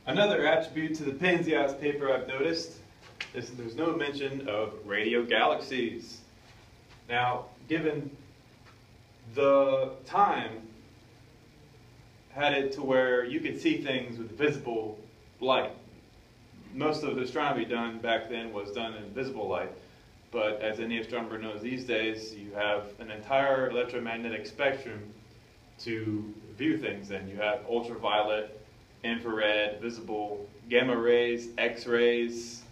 Another attribute to the Penzias paper I've noticed is that there's no mention of radio galaxies. Now, given the time had it to where you could see things with visible light. Most of the astronomy done back then was done in visible light, but as any astronomer knows these days, you have an entire electromagnetic spectrum to view things in. You have ultraviolet, infrared, visible, gamma rays, X-rays,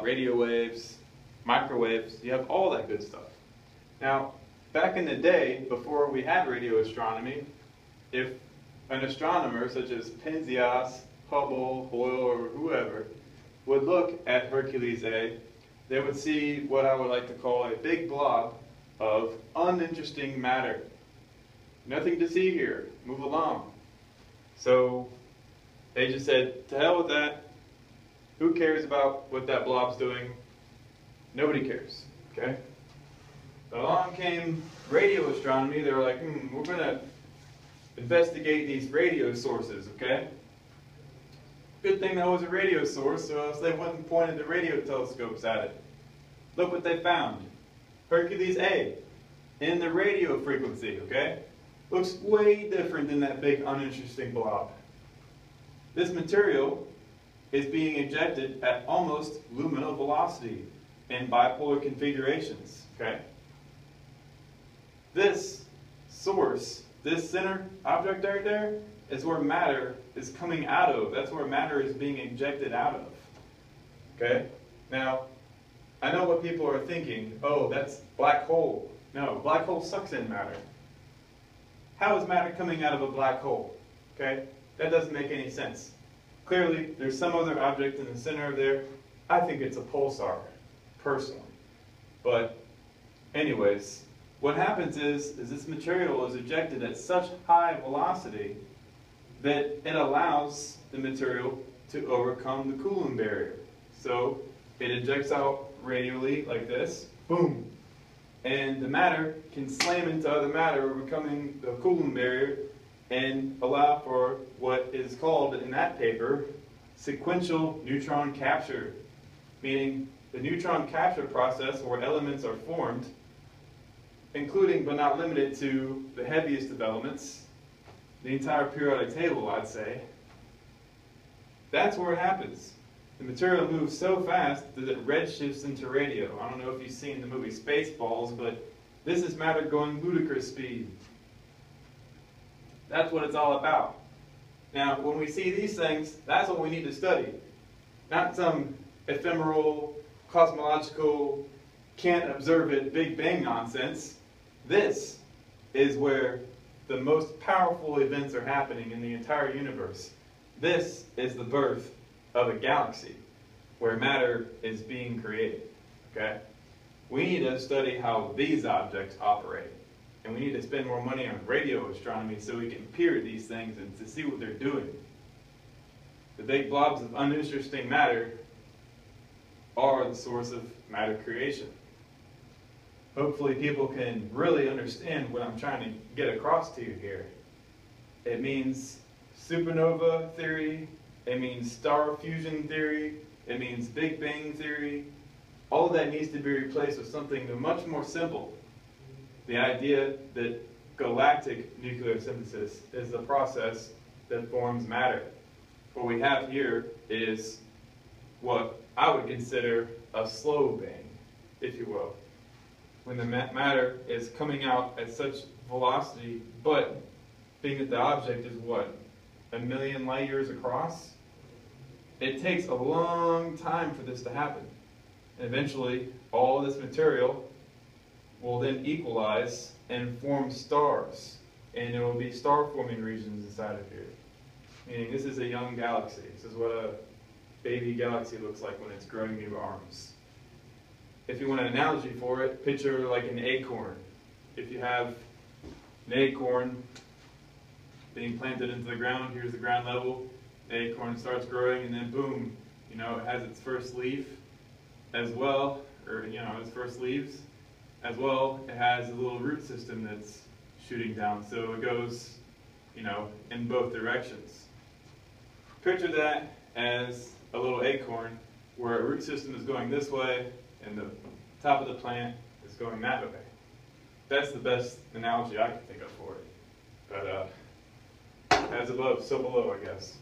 radio waves, microwaves. You have all that good stuff. Now, back in the day, before we had radio astronomy, if an astronomer such as Penzias, Hubble, Hoyle, or whoever would look at Hercules A, they would see what I would like to call a big blob of uninteresting matter. Nothing to see here. Move along. So they just said, to hell with that. Who cares about what that blob's doing? Nobody cares. Okay? Along came radio astronomy. They were like, we're going to investigate these radio sources, okay? Good thing that was a radio source, or else they wouldn't have pointed the radio telescopes at it. Look what they found. Hercules A in the radio frequency, okay? Looks way different than that big uninteresting blob. This material is being ejected at almost luminal velocity in bipolar configurations, okay? This source, this center object right there, is where matter is coming out of. That's where matter is being ejected out of. Okay? Now, I know what people are thinking. Oh, that's black hole. No, black hole sucks in matter. How is matter coming out of a black hole? Okay? That doesn't make any sense. Clearly, there's some other object in the center of there. I think it's a pulsar, personally. But anyways, what happens is this material is ejected at such high velocity that it allows the material to overcome the Coulomb barrier. So it ejects out radially like this, boom, and the matter can slam into other matter, overcoming the Coulomb barrier, and allow for what is called in that paper sequential neutron capture, meaning the neutron capture process where elements are formed, including but not limited to the heaviest of elements, the entire periodic table, I'd say. That's where it happens. The material moves so fast that it redshifts into radio. I don't know if you've seen the movie Spaceballs, but this is matter going ludicrous speed. That's what it's all about. Now, when we see these things, that's what we need to study. Not some ephemeral, cosmological, can't observe it, Big Bang nonsense. This is where the most powerful events are happening in the entire universe. This is the birth of a galaxy where matter is being created. Okay? We need to study how these objects operate. And we need to spend more money on radio astronomy so we can peer at these things and to see what they're doing. The big blobs of uninteresting matter are the source of matter creation. Hopefully people can really understand what I'm trying to get across to you here. It means supernova theory, it means star fusion theory, it means Big Bang theory. All of that needs to be replaced with something much more simple. The idea that galactic nuclear synthesis is the process that forms matter. What we have here is what I would consider a slow bang, if you will. When the matter is coming out at such velocity, but being that the object is what, 1,000,000 light years across? It takes a long time for this to happen. And eventually, all this material will then equalize and form stars. And there will be star-forming regions inside of here. Meaning this is a young galaxy. This is what a baby galaxy looks like when it's growing new arms. If you want an analogy for it, picture like an acorn. If you have an acorn being planted into the ground, here's the ground level, the acorn starts growing, and then boom, it has its first leaf as well, or its first leaves. As well, it has a little root system that's shooting down, so it goes, in both directions. picture that as a little acorn where a root system is going this way and the top of the plant is going that way. That's the best analogy I can think of for it. But as above, so below, I guess.